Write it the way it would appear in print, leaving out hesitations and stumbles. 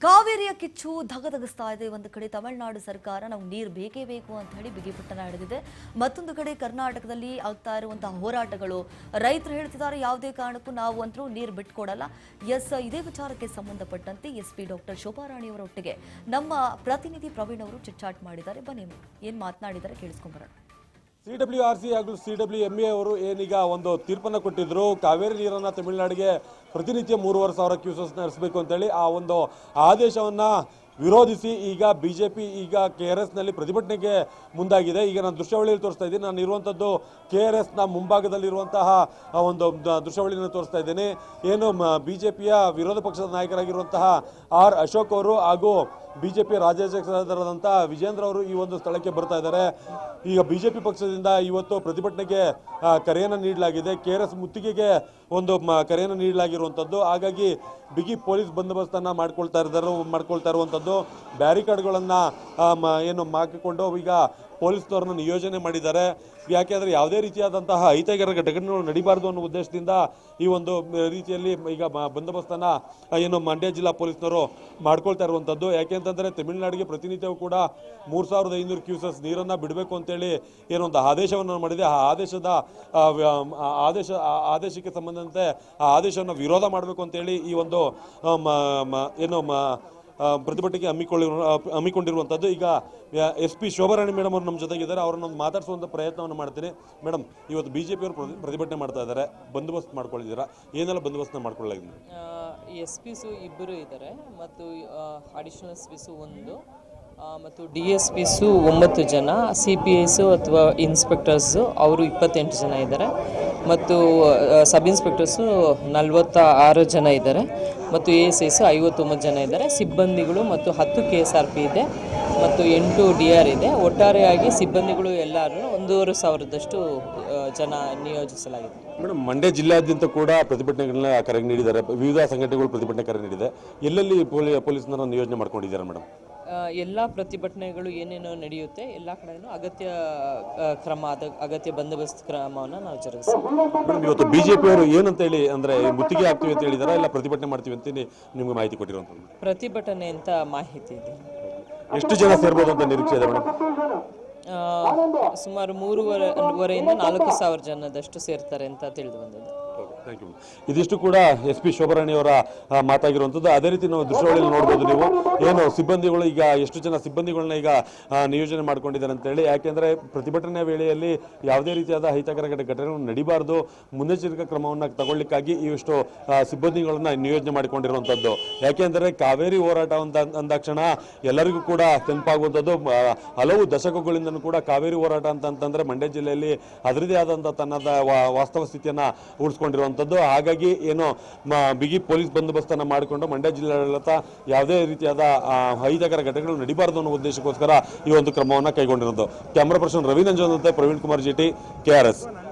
ಕಾವೇರಿಯ ಕಿಚ್ಚು ಧಗಧಗಿಸ್ತಾ ಇದೆ. ಒಂದು ಕಡೆ ತಮಿಳುನಾಡು ಸರ್ಕಾರ ನಾವು ನೀರು ಬೇಕೇ ಬೇಕು ಅಂತ ಹೇಳಿ ಬಿಗಿಪಟ್ಟಣ ಹಿಡಿದಿದೆ. ಮತ್ತೊಂದು ಕಡೆ ಕರ್ನಾಟಕದಲ್ಲಿ ಆಗ್ತಾ ಇರುವಂತಹ ಹೋರಾಟಗಳು, ರೈತರು ಹೇಳ್ತಿದ್ದಾರೆ ಯಾವುದೇ ಕಾರಣಕ್ಕೂ ನಾವು ಅಂತೂ ನೀರು ಬಿಟ್ಕೊಡಲ್ಲ. ಇದೇ ವಿಚಾರಕ್ಕೆ ಸಂಬಂಧಪಟ್ಟಂತೆ ಎಸ್ಪಿ ಡಾಕ್ಟರ್ ಶೋಭಾರಾಣಿ ಅವರೊಟ್ಟಿಗೆ ನಮ್ಮ ಪ್ರತಿನಿಧಿ ಪ್ರವೀಣ್ ಅವರು ಚಿಟ್ಚಾಟ್ ಮಾಡಿದ್ದಾರೆ. ಬನ್ನಿ ಏನ್ ಮಾತನಾಡಿದ್ದಾರೆ ಕೇಳಿಸ್ಕೊಂಬರೋಣ. CWRC ಹಾಗೂ CWMA ಅವರು ಏನೀಗ ಒಂದು ತೀರ್ಪನ್ನು ಕೊಟ್ಟಿದ್ರು. ಕಾವೇರಿ ನೀರನ್ನು ತಮಿಳುನಾಡಿಗೆ ಪ್ರತಿನಿತ್ಯ 3,500 ಕ್ಯೂಸೆಸ್ ನಡೆಸಬೇಕು ಅಂತೇಳಿ ಆ ಒಂದು ಆದೇಶವನ್ನು ವಿರೋಧಿಸಿ ಈಗ ಬಿಜೆಪಿ ಈಗ KRSನಲ್ಲಿ ಪ್ರತಿಭಟನೆಗೆ ಮುಂದಾಗಿದೆ. ಈಗ ನಾನು ದೃಶ್ಯಾವಳಿಯಲ್ಲಿ ತೋರಿಸ್ತಾ ಇದ್ದೀನಿ. ನಾನು ಇರುವಂಥದ್ದು KRSನ ಮುಂಭಾಗದಲ್ಲಿರುವಂತಹ ಒಂದು ದೃಶ್ಯಾವಳಿಯನ್ನು ತೋರಿಸ್ತಾ ಇದ್ದೀನಿ. ಏನು ಬಿಜೆಪಿಯ ವಿರೋಧ ಪಕ್ಷದ ನಾಯಕರಾಗಿರುವಂತಹ ಆರ್ ಅಶೋಕ್ ಅವರು ಹಾಗೂ ಬಿಜೆಪಿ ರಾಜ್ಯಾಧ್ಯಕ್ಷರಾದಂಥ ವಿಜೇಂದ್ರ ಅವರು ಈ ಒಂದು ಸ್ಥಳಕ್ಕೆ ಬರ್ತಾ ಇದ್ದಾರೆ. ಈಗ ಬಿಜೆಪಿ ಪಕ್ಷದಿಂದ ಇವತ್ತು ಪ್ರತಿಭಟನೆಗೆ ಕರೆಯನ್ನು ನೀಡಲಾಗಿದೆ. KRS ಮುತ್ತಿಗೆಗೆ ಒಂದು ಕರೆಯನ್ನು ನೀಡಲಾಗಿರುವಂಥದ್ದು. ಹಾಗಾಗಿ ಬಿಗಿ ಪೊಲೀಸ್ ಬಂದೋಬಸ್ತನ್ನು ಮಾಡ್ಕೊಳ್ತಾ ಇರುವಂಥದ್ದು. ಬ್ಯಾರಿಕೇಡ್ಗಳನ್ನು ಏನು ಹಾಕಿಕೊಂಡು ಈಗ ಪೊಲೀಸ್ನವ್ರನ್ನ ನಿಯೋಜನೆ ಮಾಡಿದ್ದಾರೆ. ಯಾಕೆಂದರೆ ಯಾವುದೇ ರೀತಿಯಾದಂತಹ ಅಹಿತಕರ ಘಟನೆಗಳು ನಡೀಬಾರ್ದು ಅನ್ನೋ ಉದ್ದೇಶದಿಂದ ಈ ಒಂದು ರೀತಿಯಲ್ಲಿ ಈಗ ಬಂದೋಬಸ್ತನ್ನು ಏನು ಮಂಡ್ಯ ಜಿಲ್ಲಾ ಪೊಲೀಸ್ನವರು ಮಾಡ್ಕೊಳ್ತಾ ಇರುವಂಥದ್ದು. ಯಾಕೆಂತಂದರೆ ತಮಿಳುನಾಡಿಗೆ ಪ್ರತಿನಿತ್ಯವೂ ಕೂಡ 3,500 ಕ್ಯೂಸೆಸ್ ನೀರನ್ನು ಬಿಡಬೇಕು ಅಂತೇಳಿ ಏನೊಂದು ಆದೇಶವನ್ನು ಮಾಡಿದೆ. ಆ ಆದೇಶಕ್ಕೆ ಸಂಬಂಧಂತೆ ಆ ಆದೇಶವನ್ನು ವಿರೋಧ ಮಾಡಬೇಕು ಅಂತೇಳಿ ಈ ಒಂದು ಪ್ರತಿಭಟನೆಗೆ ಹಮ್ಮಿಕೊಂಡಿರುವಂಥದ್ದು. ಈಗ SP ಶೋಭಾರಾಣಿ ಮೇಡಮ್ ಅವರು ನಮ್ಮ ಜೊತೆಗಿದ್ದಾರೆ. ಅವರನ್ನು ಮಾತಾಡಿಸುವಂಥ ಪ್ರಯತ್ನವನ್ನು ಮಾಡ್ತೀನಿ. ಮೇಡಮ್, ಇವತ್ತು ಬಿಜೆಪಿಯವರು ಪ್ರತಿಭಟನೆ ಮಾಡ್ತಾ ಇದ್ದಾರೆ, ಬಂದೋಬಸ್ತ್ ಮಾಡ್ಕೊಂಡಿದ್ದೀರಾ, ಏನೆಲ್ಲ ಬಂದೋಬಸ್ತ್ನ ಮಾಡ್ಕೊಳ್ಳಲಾಗಿದೆ? SPಸು 2 ಇದ್ದಾರೆ ಮತ್ತು ಅಡಿಷನಲ್ SPಸು 1 ಮತ್ತು DSPಸು 9 ಜನ, CPIಸು ಅಥವಾ ಇನ್ಸ್ಪೆಕ್ಟರ್ಸು ಅವರು 28 ಜನ ಇದ್ದಾರೆ ಮತ್ತು ಸಬ್ ಇನ್ಸ್ಪೆಕ್ಟರ್ಸು 46 ಜನ ಇದ್ದಾರೆ ಮತ್ತು ASIಸು 59 ಜನ ಇದ್ದಾರೆ. ಸಿಬ್ಬಂದಿಗಳು ಮತ್ತು 10 KSRP ಇದೆ ಮತ್ತು 8 DR ಇದೆ. ಒಟ್ಟಾರೆಯಾಗಿ ಸಿಬ್ಬಂದಿಗಳು ಎಲ್ಲರೂ 1,500ದಷ್ಟು ಜನ ನಿಯೋಜಿಸಲಾಗಿದೆ. ಮೇಡಮ್, ಮಂಡ್ಯ ಜಿಲ್ಲೆಯಾದ್ಯಂತ ಕೂಡ ಪ್ರತಿಭಟನೆಗಳನ್ನ ಕರೆ ನೀಡಿದ್ದಾರೆ. ವಿವಿಧ ಸಂಘಟನೆಗಳು ಪ್ರತಿಭಟನೆ ಕರೆ ನೀಡಿದೆ. ಎಲ್ಲೆಲ್ಲಿ ಪೊಲೀಸ್ನರ ನಿಯೋಜನೆ ಮಾಡ್ಕೊಂಡಿದ್ದಾರೆ ಮೇಡಮ್? ಎಲ್ಲ ಪ್ರತಿಭಟನೆಗಳು ಏನೇನೋ ನಡೆಯುತ್ತೆ ಎಲ್ಲ ಕಡೆಯೂ ಅಗತ್ಯ ಬಂದೋಬಸ್ತ್ ಕ್ರಮವನ್ನು ನಾವು ಜರುಗಿಸ್ತೀವಿ. ಮೇಡಮ್, ಇವತ್ತು ಬಿಜೆಪಿಯವರು ಏನಂತ ಹೇಳಿ ಅಂದರೆ ಮುತ್ತಿಗೆ ಹಾಕ್ತೀವಿ ಅಂತ ಹೇಳಿದಾರಾ, ಇಲ್ಲ ಪ್ರತಿಭಟನೆ ಮಾಡ್ತೀವಿ ಅಂತ ನಿಮ್ಗೆ ಮಾಹಿತಿ ಕೊಟ್ಟಿರುವಂಥದ್ದು? ಪ್ರತಿಭಟನೆ ಅಂತ ಮಾಹಿತಿ ಇದೆ. ಎಷ್ಟು ಜನ ಸೇರ್ಬೋದು ಅಂತ ನಿರೀಕ್ಷೆ ಇದೆ ಮೇಡಮ್? ಸುಮಾರು 3,500ರಿಂದ 4,000 ಜನದಷ್ಟು ಸೇರ್ತಾರೆ ಅಂತ ತಿಳಿದು ಬಂದಿದೆ. Thank you. ಇದಿಷ್ಟು ಕೂಡ SP ಶೋಭಾರಾಣಿ ಅವರ ಮಾತಾಗಿರುವಂಥದ್ದು. ಅದೇ ರೀತಿ ನಾವು ದೃಶ್ಯಾವಳಿಯಲ್ಲಿ ನೋಡ್ಬೋದು. ನೀವು ಏನು ಸಿಬ್ಬಂದಿಗಳು ಈಗ ಎಷ್ಟು ಜನ ಸಿಬ್ಬಂದಿಗಳನ್ನ ಈಗ ನಿಯೋಜನೆ ಮಾಡ್ಕೊಂಡಿದ್ದಾರೆ ಅಂತೇಳಿ. ಯಾಕೆಂದರೆ ಪ್ರತಿಭಟನೆ ವೇಳೆಯಲ್ಲಿ ಯಾವುದೇ ರೀತಿಯಾದ ಅಹಿತಕರ ಘಟನೆಗಳು ನಡೀಬಾರ್ದು, ಮುನ್ನೆಚ್ಚರಿಕಾ ಕ್ರಮವನ್ನು ತಗೊಳ್ಳಿಕ್ಕಾಗಿ ಇಷ್ಟು ಸಿಬ್ಬಂದಿಗಳನ್ನ ನಿಯೋಜನೆ ಮಾಡಿಕೊಂಡಿರುವಂಥದ್ದು. ಯಾಕೆಂದರೆ ಕಾವೇರಿ ಹೋರಾಟ ಅಂದಾಕ್ಷಣ ಎಲ್ಲರಿಗೂ ಕೂಡ ನೆನಪಾಗುವಂಥದ್ದು. ಹಲವು ದಶಕಗಳಿಂದಲೂ ಕೂಡ ಕಾವೇರಿ ಹೋರಾಟ ಅಂತಂದರೆ ಮಂಡ್ಯ ಜಿಲ್ಲೆಯಲ್ಲಿ ಅದರದೇ ಆದಂಥ ತನ್ನದ ವಾಸ್ತವ ಸ್ಥಿತಿಯನ್ನು ಉಳಿಸ್ಕೊಂಡಿರುವಂಥದ್ದು. ಹಾಗಾಗಿ ಏನು ಬಿಗಿ ಪೊಲೀಸ್ ಬಂದೋಬಸ್ತನ್ನು ಮಾಡಿಕೊಂಡು ಮಂಡ್ಯ ಜಿಲ್ಲಾಡಳಿತ ಯಾವುದೇ ರೀತಿಯಾದ ಅಹಿತಕರ ಘಟನೆಗಳು ನಡೀಬಾರದು ಅನ್ನೋ ಉದ್ದೇಶಕ್ಕೋಸ್ಕರ ಈ ಒಂದು ಕ್ರಮವನ್ನು ಕೈಗೊಂಡಿರೋದು. ಕ್ಯಾಮರಾ ಪರ್ಸನ್ ರವಿನಂಜನ್ ಜೊತೆ ಪ್ರವೀಣ್ ಕುಮಾರ್ GT, KRS.